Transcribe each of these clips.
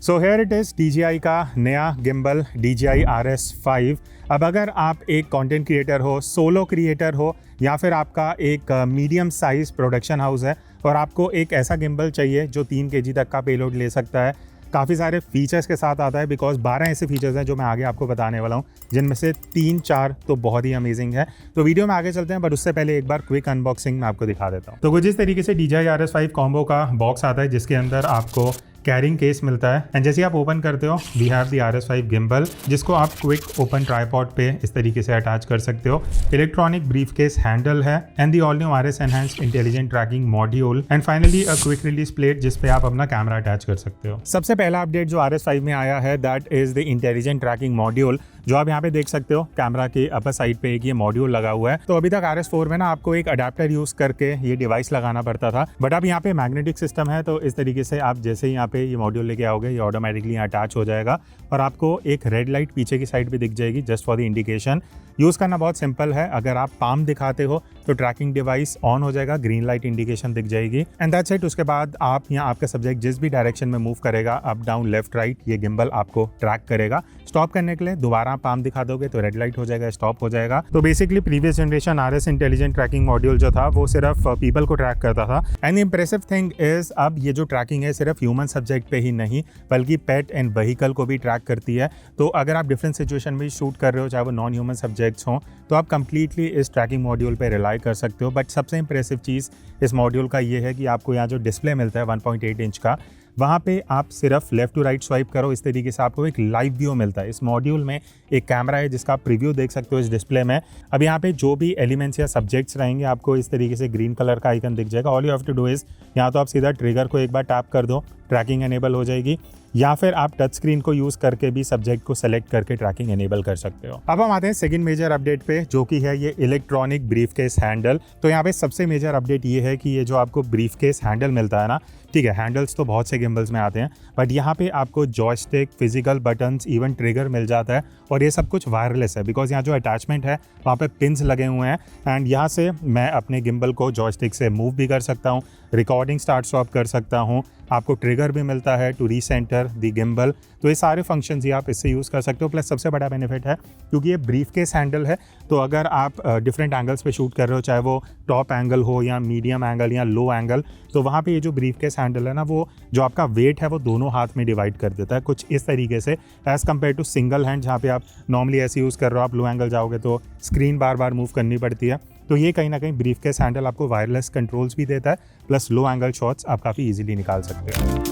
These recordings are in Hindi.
So here it is DJI का नया गिम्बल DJI RS5। अब अगर आप एक कंटेंट क्रिएटर हो, सोलो क्रिएटर हो, या फिर आपका एक मीडियम साइज प्रोडक्शन हाउस है और आपको एक ऐसा गिम्बल चाहिए जो 3 kg तक का पेलोड ले सकता है, काफ़ी सारे फीचर्स के साथ आता है, बिकॉज 12 ऐसे फीचर्स हैं जो मैं आगे आपको बताने वाला हूँ, जिनमें से 3-4 तो बहुत ही अमेजिंग है। तो वीडियो में आगे चलते हैं, बट उससे पहले एक बार क्विक अनबॉक्सिंग मैं आपको दिखा देता हूँ। तो कुछ इस तरीके से DJI RS5 कॉम्बो का बॉक्स आता है, जिसके अंदर आपको कैरिंग केस मिलता है। एंड जैसे आप ओपन करते हो, we have the RS5 gimbal, जिसको आप क्विक ओपन ट्राइपॉड पे इस तरीके से अटैच कर सकते हो। इलेक्ट्रॉनिक ब्रीफ केस हैंडल है and the all new RS enhanced intelligent tracking module and finally a quick release plate, जिस पे आप अपना कैमरा अटैच कर सकते हो। सबसे पहला अपडेट जो RS5 में आया है, that is the intelligent tracking module, जो आप यहाँ पे देख सकते हो। कैमरा के अपर साइड पे एक ये मॉड्यूल लगा हुआ है। तो अभी तक RS4 में ना आपको एक अडेप्टर यूज करके ये डिवाइस लगाना पड़ता था, बट अब यहाँ पे मैग्नेटिक सिस्टम है। तो इस तरीके से आप जैसे ही यहाँ पे ये मॉड्यूल लेके आओगे, ये ऑटोमेटिकली अटैच हो जाएगा और आपको एक रेड लाइट पीछे की साइड पे दिख जाएगी, just for the indication. Use करना बहुत सिंपल है। अगर आप पाम दिखाते हो तो ट्रैकिंग डिवाइस ऑन हो जाएगा, ग्रीन लाइट इंडिकेशन दिख जाएगी एंड दैट्स इट। उसके बाद आप यहाँ आपका सब्जेक्ट जिस भी डायरेक्शन में मूव करेगा, अप डाउन लेफ्ट राइट, ये गिम्बल आपको ट्रैक करेगा। स्टॉप करने के लिए दोबारा पाम दिखा दोगे तो रेड लाइट हो जाएगा, स्टॉप हो जाएगा। तो basically previous generation RS intelligent tracking module जो था, वो सिर्फ पीपल को ट्रैक करता था। एंड इंप्रेसिव थिंग इज, अब ये जो ट्रैकिंग है सिर्फ ह्यूमन सब्जेक्ट पे ही नहीं, बल्कि पेट एंड व्हीकल को भी ट्रैक करती है। तो अगर आप डिफरेंट सिचुएशन में शूट कर रहे हो, चाहे वो नॉन ह्यूमन सब्जेक्ट्स हों, तो आप कंप्लीटली इस ट्रैकिंग मॉड्यूल पे रिलाई कर सकते हो। बट सबसे इंप्रेसिव चीज़ इस मॉड्यूल का ये है कि आपको यहाँ जो डिस्प्ले मिलता है 1.8 इंच का, वहाँ पे आप सिर्फ लेफ्ट टू राइट स्वाइप करो, इस तरीके से आपको एक लाइव व्यू मिलता है। इस मॉड्यूल में एक कैमरा है जिसका आप प्रीव्यू देख सकते हो इस डिस्प्ले में। अब यहाँ पे जो भी एलिमेंट्स या सब्जेक्ट्स रहेंगे, आपको इस तरीके से ग्रीन कलर का आइकन दिख जाएगा। All you have to do is, यहाँ तो आप सीधा ट्रिगर को एक बार टैप कर दो, ट्रैकिंग एनेबल हो जाएगी, या फिर आप टच स्क्रीन को यूज करके भी सब्जेक्ट को सेलेक्ट करके ट्रैकिंग एनेबल कर सकते हो। अब हम आते हैं सेकंड मेजर अपडेट पे, जो कि है ये इलेक्ट्रॉनिक ब्रीफ केस हैंडल। तो यहाँ पे सबसे मेजर अपडेट ये है कि ये जो आपको ब्रीफ केस हैंडल मिलता है ना, ठीक है, हैंडल्स तो बहुत से गिम्बल्स में आते हैं, बट यहाँ पे आपको joystick, physical buttons, even trigger मिल जाता है और ये सब कुछ वायरलेस है, बिकॉज यहाँ जो अटैचमेंट है वहाँ पे पिन्स लगे हुए हैं एंड यहाँ से मैं अपने गिम्बल को जॉयस्टिक से मूव भी कर सकता हूँ, रिकॉर्डिंग स्टार्ट स्टॉप कर सकता हूँ। आपको ट्रिगर भी मिलता है टू रीसेंटर द गिम्बल। तो ये सारे फंक्शंस ही आप इससे यूज़ कर सकते हो। प्लस सबसे बड़ा बेनिफिट है, क्योंकि ये ब्रीफ केस हैंडल है, तो अगर आप डिफरेंट एंगल्स पे शूट कर रहे हो, चाहे वो टॉप एंगल हो या मीडियम एंगल या लो एंगल, तो वहाँ पे ये जो ब्रीफ केस हैंडल है ना, वो जो आपका वेट है वो दोनों हाथ में डिवाइड कर देता है, कुछ इस तरीके से, as compare to single hand, जहाँ पे आप नॉर्मली ऐसे यूज़ कर रहे हो, आप लो एंगल जाओगे तो स्क्रीन बार बार मूव करनी पड़ती है। तो ये कहीं ना कहीं ब्रीफ केस हैंडल आपको वायरलेस कंट्रोल्स भी देता है, प्लस लो एंगल शॉट्स आप काफ़ी इजीली निकाल सकते हो।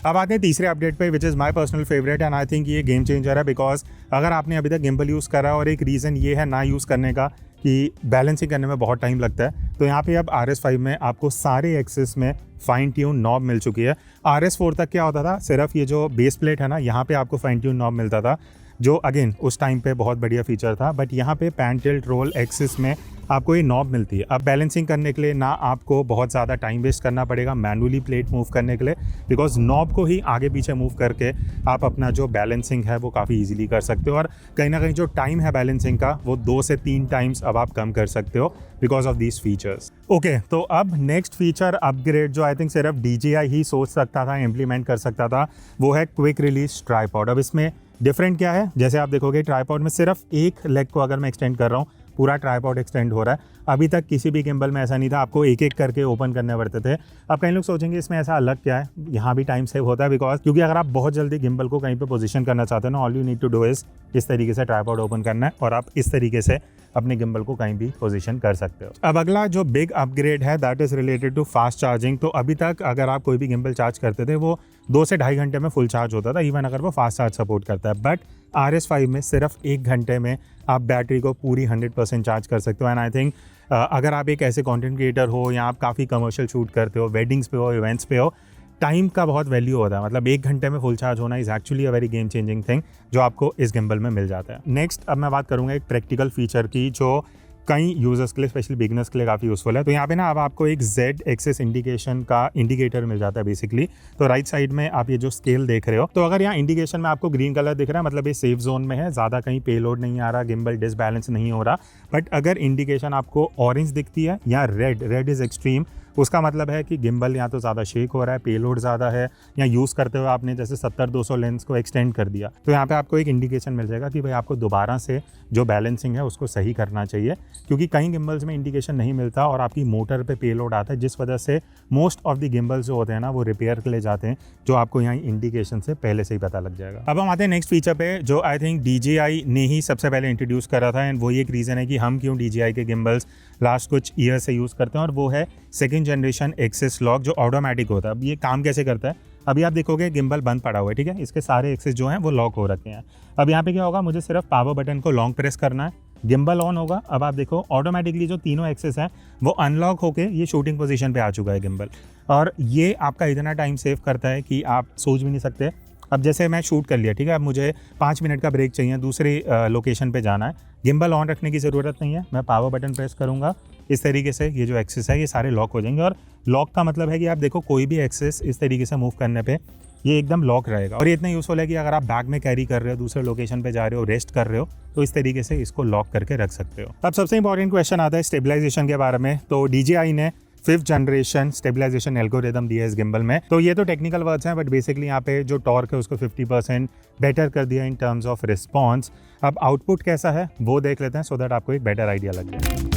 अब आते हैं तीसरे अपडेट पे, which is my personal favourite and I think ये गेम चेंजर है। बिकॉज अगर आपने अभी तक गिम्बल यूज़ करा और एक रीज़न ये है ना यूज़ करने का कि बैलेंसिंग करने में बहुत टाइम लगता है, तो यहाँ पे अब RS5 में आपको सारे एक्सेस में फाइन ट्यून नॉब मिल चुकी है। RS4 तक क्या होता था, सिर्फ ये जो बेस प्लेट है ना, यहाँ पे आपको फाइन ट्यून नॉब मिलता था, जो अगेन उस टाइम पे बहुत बढ़िया फीचर था। बट यहाँ पे पैन टिल्ट रोल एक्सिस में आपको ये नॉब मिलती है। अब बैलेंसिंग करने के लिए ना आपको बहुत ज़्यादा टाइम वेस्ट करना पड़ेगा मैनुअली प्लेट मूव करने के लिए, बिकॉज नॉब को ही आगे पीछे मूव करके आप अपना जो बैलेंसिंग है वो काफ़ी इजीली कर सकते हो। और कहीं ना कहीं जो टाइम है बैलेंसिंग का, वो 2 से 3 टाइम्स अब आप कम कर सकते हो because of these features. Okay, तो अब नेक्स्ट फीचर अपग्रेड जो आई थिंक सिर्फ DJI ही सोच सकता था, इम्प्लीमेंट कर सकता था, वो है क्विक रिलीज ट्राइपॉड। अब इसमें डिफरेंट क्या है, जैसे आप देखोगे ट्राइपॉड में सिर्फ एक लेग को अगर मैं एक्सटेंड कर रहा हूँ, पूरा ट्राइपॉड एक्सटेंड हो रहा है। अभी तक किसी भी गिम्बल में ऐसा नहीं था, आपको एक एक करके ओपन करने पड़ते थे। अब कई लोग सोचेंगे इसमें ऐसा अलग क्या है, यहाँ भी टाइम सेव होता है, बिकॉज क्योंकि अगर आप बहुत जल्दी गिम्बल को कहीं पे पोजीशन करना चाहते हो ना, all you need to do is इस तरीके से ट्राइपॉड ओपन करना है और आप इस तरीके से अपने गिम्बल को कहीं भी पोजीशन कर सकते हो। अब अगला जो बिग अपग्रेड है, that is related to fast charging. तो अभी तक अगर आप कोई भी गिम्बल चार्ज करते थे, वो 2 से 2.5 घंटे में फुल चार्ज होता था, इवन अगर वो फास्ट चार्ज सपोर्ट करता है। बट RS5 में सिर्फ 1 घंटे में आप बैटरी को पूरी 100% चार्ज कर सकते हो। एंड आई थिंक अगर आप एक ऐसे कंटेंट क्रिएटर हो या आप काफ़ी कमर्शियल शूट करते हो, वेडिंग्स पे हो, इवेंट्स पे हो, टाइम का बहुत वैल्यू होता है। मतलब 1 घंटे में फुल चार्ज होना is actually a very game changing thing, जो आपको इस गिम्बल में मिल जाता है। नेक्स्ट अब मैं बात करूँगा एक प्रैक्टिकल फीचर की, जो कई यूजर्स के लिए, स्पेशली बिगनर्स के लिए काफ़ी यूज़फुल है। तो यहाँ पे ना अब आपको एक Z एक्सिस इंडिकेशन का इंडिकेटर मिल जाता है बेसिकली। तो राइट साइड में आप ये जो स्केल देख रहे हो, तो अगर यहाँ इंडिकेशन में आपको ग्रीन कलर दिख रहा है मतलब ये सेफ जोन में है, ज़्यादा कहीं पेलोड नहीं आ रहा, गिम्बल डिसबैलेंस नहीं हो रहा। बट अगर इंडिकेशन आपको ऑरेंज दिखती है या रेड इज़ एक्सट्रीम, उसका मतलब है कि गिम्बल या तो ज़्यादा शेक हो रहा है, पेलोड ज़्यादा है, या यूज़ करते हुए आपने जैसे 70-200 लेंस को एक्सटेंड कर दिया। तो यहाँ पे आपको एक इंडिकेशन मिल जाएगा कि भाई आपको दोबारा से जो बैलेंसिंग है उसको सही करना चाहिए, क्योंकि कई गिम्बल्स में इंडिकेशन नहीं मिलता और आपकी मोटर पे पेलोड आता है, जिस वजह से मोस्ट ऑफ द गिम्बल्स जो होते हैं ना वो रिपेयर के लिए जाते हैं, जो आपको यहाँ इंडिकेशन से पहले से ही पता लग जाएगा। अब हम आते हैं नेक्स्ट फीचर पे, जो आई थिंक DJI ने ही सबसे पहले इंट्रोड्यूस करा था, एंड वही एक रीज़न है कि हम क्यों DJI के गिम्बल्स लास्ट कुछ ईयर से यूज़ करते हैं, और वो है सेकंड जनरेशन एक्सिस लॉक जो ऑटोमेटिक होता है। अब ये काम कैसे करता है, अभी आप देखोगे गिम्बल बंद पड़ा हुआ है, ठीक है, इसके सारे एक्सिस जो हैं वो लॉक हो रखे हैं। अब यहाँ पे क्या होगा, मुझे सिर्फ पावर बटन को लॉन्ग प्रेस करना है, गिम्बल ऑन होगा। अब आप देखो ऑटोमेटिकली जो तीनों एक्सिस हैं वो अनलॉक होके ये शूटिंग पोजीशन पे आ चुका है गिम्बल, और ये आपका इतना टाइम सेव करता है कि आप सोच भी नहीं सकते। अब जैसे मैं शूट कर लिया, ठीक है, अब मुझे 5 मिनट का ब्रेक चाहिए, दूसरी लोकेशन पे जाना है, गिम्बल ऑन रखने की ज़रूरत नहीं है, मैं पावर बटन प्रेस करूँगा, इस तरीके से ये जो एक्सिस है ये सारे लॉक हो जाएंगे। और लॉक का मतलब है कि आप देखो कोई भी एक्सिस इस तरीके से मूव करने पे ये एकदम लॉक रहेगा, और ये इतना यूज़फुल है कि अगर आप बैग में कैरी कर रहे हो, दूसरे लोकेशन पे जा रहे हो, रेस्ट कर रहे हो, तो इस तरीके से इसको लॉक करके रख सकते हो। अब सबसे इंपॉर्टेंट क्वेश्चन आता है स्टेबलाइजेशन के बारे में। तो DJI ने 5th जनरेशन स्टेबलाइजेशन एल्गोरिदम दिया है इस गिम्बल में। तो ये तो टेक्निकल वर्ड्स हैं, बट बेसिकली यहाँ पे जो टॉर्क है उसको 50% बेटर कर दिया इन टर्म्स ऑफ रिस्पॉन्स। अब आउटपुट कैसा है वो देख लेते हैं, सो दैट आपको एक बेटर आइडिया लग जाए।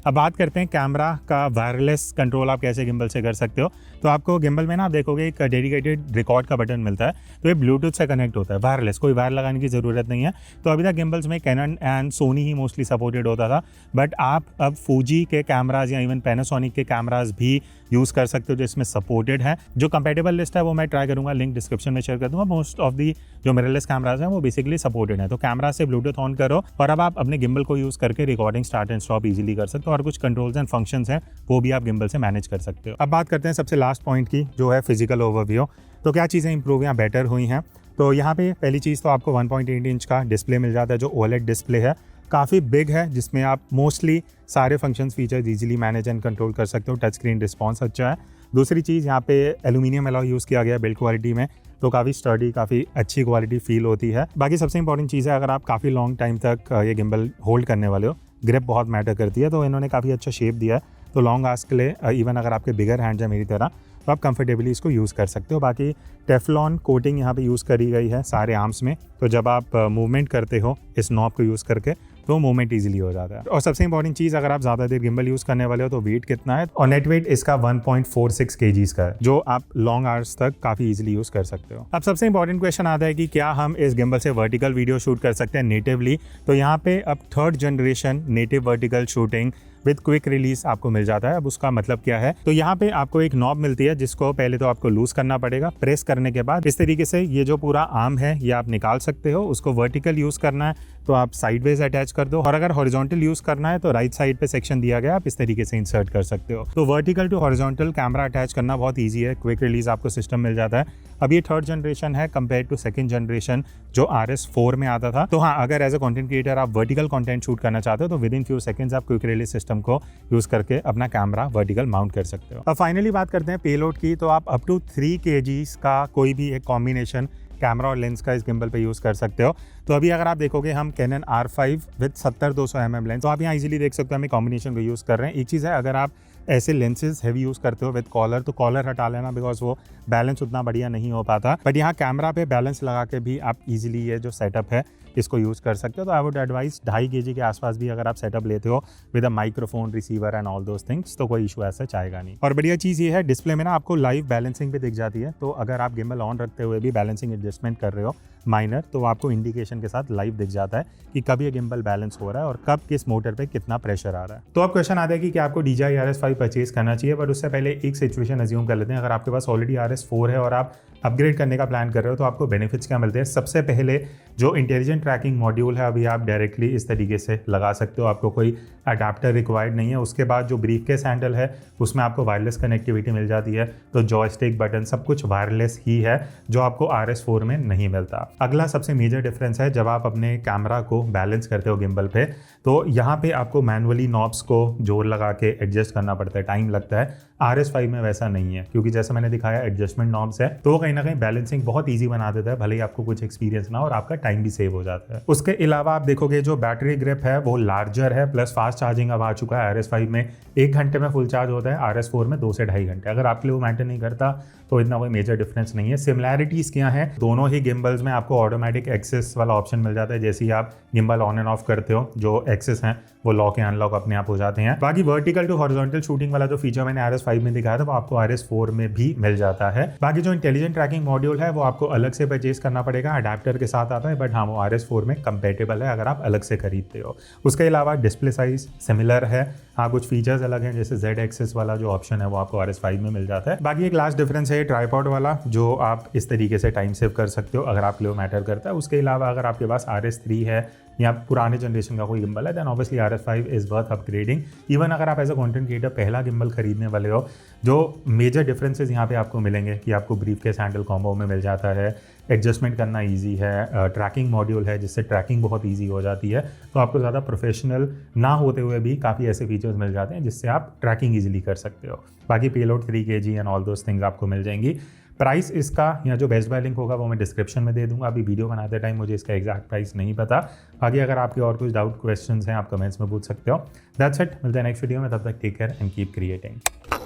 अब बात करते हैं कैमरा का वायरलेस कंट्रोल आप कैसे गिम्बल से कर सकते हो। तो आपको गिम्बल में ना आप देखोगे एक डेडिकेटेड रिकॉर्ड का बटन मिलता है, तो ये ब्लूटूथ से कनेक्ट होता है, वायरलेस, कोई वायर लगाने की ज़रूरत नहीं है। तो अभी तक गिम्बल्स में कैनन एंड सोनी ही मोस्टली सपोर्टेड होता था, बट आप अब फूजी के कैमराज या इवन पैनासोनिक के कैमराज भी यूज़ कर सकते हो जो इसमें सपोर्टेड है। जो कंपेटेबल लिस्ट है वो मैं ट्राई करूँगा, लिंक डिस्क्रिप्शन में शेयर कर दूँगा। मोस्ट ऑफ दी जो मिररलेस कैमराज हैं वो बेसिकली सपोर्टेड है। तो कैमरा से ब्लूटूथ ऑन करो और अब आप अपने गिम्बल को यूज़ करके recording start and stop easily कर सकते हो, और कुछ कंट्रोल्स एंड फंक्शंस हैं वो भी आप गिम्बल से मैनेज कर सकते हो। अब बात करते हैं सबसे लास्ट पॉइंट की, जो है फिजिकल ओवरव्यू। तो क्या चीज़ें इंप्रूव या बेटर हुई हैं। तो यहाँ पे पहली चीज़ तो आपको 1.8 इंच का डिस्प्ले मिल जाता है जो OLED डिस्प्ले है, काफ़ी बिग है, जिसमें आप मोस्टली सारे functions features easily manage and control कर सकते हो। टच स्क्रीन रिस्पॉन्स अच्छा है। दूसरी चीज़, यहाँ पे एल्यूमिनियम अलॉय यूज़ किया गया है बिल्ड क्वालिटी में, तो काफ़ी स्टर्डी, काफ़ी अच्छी क्वालिटी फील होती है। बाकी सबसे इंपॉर्टेंट चीज़ है, अगर आप काफ़ी लॉन्ग टाइम तक ये गिम्बल होल्ड करने वाले हो, ग्रिप बहुत मैटर करती है, तो इन्होंने काफ़ी अच्छा शेप दिया है। तो लॉन्ग आस्क के लिए इवन अगर आपके बिगर हैंड्स हैं मेरी तरह, तो आप कंफर्टेबली इसको यूज़ कर सकते हो। बाकी टेफ्लॉन कोटिंग यहाँ पे यूज़ करी गई है सारे आर्म्स में, तो जब आप मूवमेंट करते हो इस नॉब को यूज़ करके तो मूवमेंट इजीली हो जाता है। और सबसे इंपॉर्टेंट चीज़, अगर आप ज़्यादा देर गिम्बल यूज़ करने वाले हो तो वेट कितना है, और नेट वेट इसका 1.46 kgs का है, जो आप लॉन्ग आवर्स तक काफ़ी इजीली यूज़ कर सकते हो। अब सबसे इंपॉर्टेंट क्वेश्चन आता है कि क्या हम इस गिम्बल से वर्टिकल वीडियो शूट कर सकते हैं नेटिवली। तो यहाँ पे अब 3rd generation native vertical shooting with quick release आपको मिल जाता है। अब उसका मतलब क्या है, तो यहाँ पे आपको एक नॉब मिलती है जिसको पहले तो आपको लूज करना पड़ेगा। प्रेस करने के बाद इस तरीके से ये जो पूरा आर्म है ये आप निकाल सकते हो। उसको वर्टिकल यूज़ करना है तो आप साइडवेज अटैच कर दो, और अगर हॉरिजॉन्टल यूज़ करना है तो राइट साइड पे सेक्शन दिया गया, आप इस तरीके से इंसर्ट कर सकते हो। तो vertical to horizontal camera attach करना बहुत ईजी है, क्विक रिलीज आपको सिस्टम मिल जाता है। अब ये 3rd जनरेशन है कंपेयर टू 2nd जनरेशन जो RS4 में आता था। तो हाँ, अगर एज अ कंटेंट क्रिएटर आप वर्टिकल कंटेंट शूट करना चाहते हो तो विद इन फ्यू सेकंड्स आप क्विक रिलीज सिस्टम को यूज़ करके अपना कैमरा वर्टिकल माउंट कर सकते हो। अब फाइनली बात करते हैं पेलोड की। तो आप अप टू 3 kgs का कोई भी एक कॉम्बिनेशन कैमरा और लेंस का इस गिम्बल पे यूज़ कर सकते हो। तो अभी अगर आप देखोगे हम cannon R5 with 70-200 mm lens, तो आप यहाँ इजीली देख सकते हो हम कॉम्बिनेशन को यूज़ कर रहे हैं। एक चीज़ है, अगर आप ऐसे लेंसेज हैवी यूज़ करते हो विद कॉलर, तो कॉलर हटा लेना, बिकॉज वो बैलेंस उतना बढ़िया नहीं हो पाता। बट यहाँ कैमरा पे बैलेंस लगा के भी आप इजीली ये जो सेटअप है इसको यूज़ कर सकते हो। तो आई वुड एडवाइस 2.5 kg के आसपास भी अगर आप सेटअप लेते हो with a microphone, receiver and all those things, तो कोई इशू ऐसा चाहेगा नहीं। और बढ़िया चीज़ ये है, डिस्प्ले में ना आपको लाइव बैलेंसिंग भी दिख जाती है। तो अगर आप गिम्बल ऑन रखते हुए भी बैलेंसिंग एडजस्टमेंट कर रहे हो माइनर, तो आपको इंडिकेशन के साथ लाइव दिख जाता है कि कब ये गिम्बल बैलेंस हो रहा है और कब किस मोटर पे कितना प्रेशर आ रहा है। तो अब क्वेश्चन आता है कि क्या आपको DJI RS5 परचेज करना चाहिए, बट उससे पहले एक सिचुएशन अज्यूम कर लेते हैं। अगर आपके पास ऑलरेडी RS4 है और आप अपग्रेड करने का प्लान कर रहे हो तो आपको बेनिफिट्स क्या मिलते हैं। सबसे पहले जो इंटेलिजेंट ट्रैकिंग मॉड्यूल है अभी आप डायरेक्टली इस तरीके से लगा सकते हो, आपको कोई अडाप्टर रिक्वायर्ड नहीं है। उसके बाद जो ब्रीफकेस हैंडल है उसमें आपको वायरलेस कनेक्टिविटी मिल जाती है, तो जॉयस्टिक बटन सब कुछ वायरलेस ही है, जो आपको RS4 में नहीं मिलता। अगला सबसे मेजर डिफरेंस है जब आप अपने कैमरा को बैलेंस करते हो गिम्बल पे, तो यहाँ पे आपको मैनुअली नॉब्स को जोर लगा के एडजस्ट करना पड़ता है, टाइम लगता है। RS5 में वैसा नहीं है, क्योंकि जैसे मैंने दिखाया एडजस्टमेंट नॉब्स है, तो कहीं ना कहीं बैलेंसिंग बहुत ईजी बना देता है, भले ही आपको कुछ एक्सपीरियंस ना हो और आपका टाइम भी सेव हो जाता है। उसके अलावा आप देखोगे जो बैटरी ग्रिप है वो लार्जर है, प्लस फास्ट चार्जिंग अब आ चुका है। RS5 में 1 घंटे में फुल चार्ज होता है, RS4 में 2 से 2.5 घंटे। अगर आपके लिए वो मैटर नहीं करता तो इतना कोई मेजर डिफरेंस नहीं है। सिमिलैरिटीज क्या है, दोनों ही गिम्बल्स में आपको ऑटोमेटिक एक्सेस वाला ऑप्शन मिल जाता है। जैसे ही आप गिम्बल ऑन एंड ऑफ करते हो, जो एक्सेस हैं वो लॉक या अनलॉक अपने आप हो जाते हैं। बाकी वर्टिकल टू हॉरिजॉन्टल शूटिंग वाला जो फीचर मैंने RS5 में दिखाया था वो आपको RS4 में भी मिल जाता है। बाकी जो इंटेलिजेंट ट्रैकिंग मॉड्यूल है वो आपको अलग से परचेज करना पड़ेगा, अडेप्टर के साथ आता है, बट हाँ वो RS4 में कंपेटेबल है अगर आप अलग से खरीदते हो। उसके अलावा डिस्प्ले साइज सिमिलर है, हाँ कुछ फीचर्स अलग हैं, जैसे Z एक्सेस वाला जो ऑप्शन है वो आपको RS5 में मिल जाता है। बाकी एक लास्ट डिफरेंस है ट्राइपॉड वाला, जो आप इस तरीके से टाइम सेव कर सकते हो अगर आपके लिए मैटर करता है। उसके अलावा अगर आपके पास RS3 है या पुराने जनरेशन का कोई गिम्बल है, then obviously RS5 is worth upgrading. Even अगर आप एज अ कंटेंट क्रिएटर पहला गिम्बल खरीदने वाले हो, जो मेजर डिफरेंसेस यहाँ पे आपको मिलेंगे कि आपको ब्रीफकेस हैंडल कॉम्बो में मिल जाता है, एडजस्टमेंट करना इजी है, ट्रैकिंग मॉड्यूल है जिससे ट्रैकिंग बहुत इजी हो जाती है, तो आपको ज़्यादा प्रोफेशनल ना होते हुए भी काफ़ी ऐसे फीचर्स मिल जाते हैं जिससे आप ट्रैकिंग इजीली कर सकते हो। बाकी payload 3 kg and all those things आपको मिल जाएंगी। प्राइस इसका या जो बेस्ट बाय लिंक होगा वो मैं डिस्क्रिप्शन में दे दूंगा। अभी वीडियो बनाते टाइम मुझे इसका एग्जैक्ट प्राइस नहीं पता। बाकी अगर आपके और कुछ डाउट क्वेश्चंस हैं आप कमेंट्स में पूछ सकते हो। दैट्स इट, मिलते हैं नेक्स्ट वीडियो में, तब तक take care and keep creating.